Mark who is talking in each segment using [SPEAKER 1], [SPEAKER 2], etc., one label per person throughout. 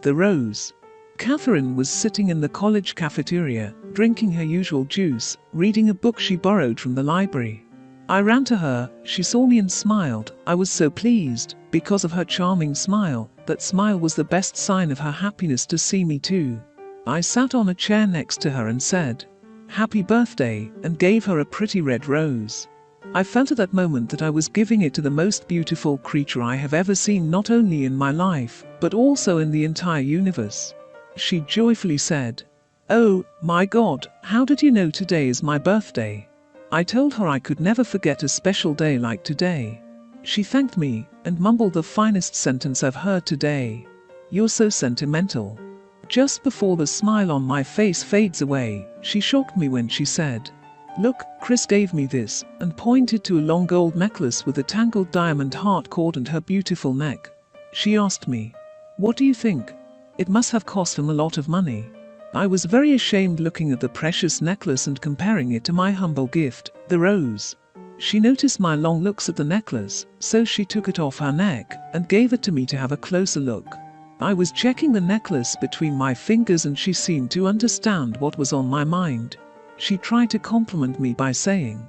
[SPEAKER 1] The rose. Catherine was sitting in the college cafeteria, drinking her usual juice, reading a book she borrowed from the library. I ran to her, she saw me and smiled. I was so pleased, because of her charming smile. That smile was the best sign of her happiness to see me too. I sat on a chair next to her and said, "Happy birthday," and gave her a pretty red rose. I felt at that moment that I was giving it to the most beautiful creature I have ever seen, not only in my life, but also in the entire universe. She joyfully said, "Oh, my God, how did you know today is my birthday?" I told her I could never forget a special day like today. She thanked me and mumbled the finest sentence I've heard today. "You're so sentimental." Just before the smile on my face fades away, she shocked me when she said, "Look, Chris gave me this," and pointed to a long gold necklace with a tangled diamond heart cord and her beautiful neck. She asked me, "What do you think? It must have cost him a lot of money." I was very ashamed looking at the precious necklace and comparing it to my humble gift, the rose. She noticed my long looks at the necklace, so she took it off her neck and gave it to me to have a closer look. I was checking the necklace between my fingers and she seemed to understand what was on my mind. She tried to compliment me by saying,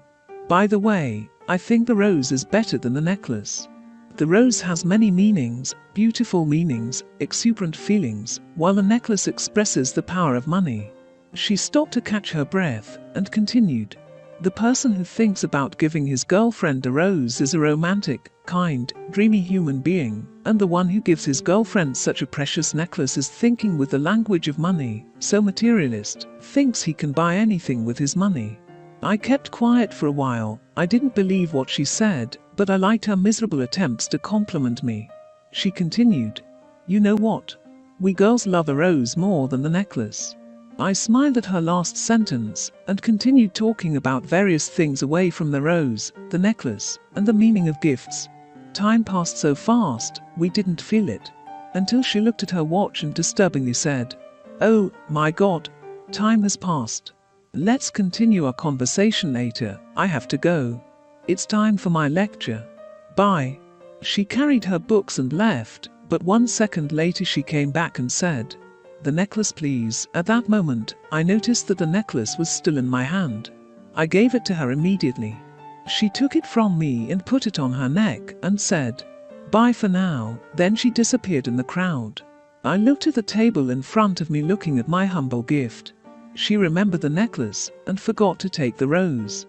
[SPEAKER 1] "By the way, I think the rose is better than the necklace. The rose has many meanings, beautiful meanings, exuberant feelings, while the necklace expresses the power of money." She stopped to catch her breath and continued, "The person who thinks about giving his girlfriend a rose is a romantic, kind, dreamy human being, and the one who gives his girlfriend such a precious necklace is thinking with the language of money, so materialist, thinks he can buy anything with his money." I kept quiet for a while. I didn't believe what she said, but I liked her miserable attempts to compliment me. She continued, "You know what? We girls love a rose more than the necklace." I smiled at her last sentence and continued talking about various things away from the rose, the necklace, and the meaning of gifts. Time passed so fast, we didn't feel it. Until she looked at her watch and disturbingly said, "Oh, my God, time has passed. Let's continue our conversation later, I have to go. It's time for my lecture. Bye." She carried her books and left, but 1 second later she came back and said, "The necklace please." At that moment, I noticed that the necklace was still in my hand. I gave it to her immediately. She took it from me and put it on her neck and said, "Bye for now." Then she disappeared in the crowd. I looked at the table in front of me looking at my humble gift. She remembered the necklace and forgot to take the rose.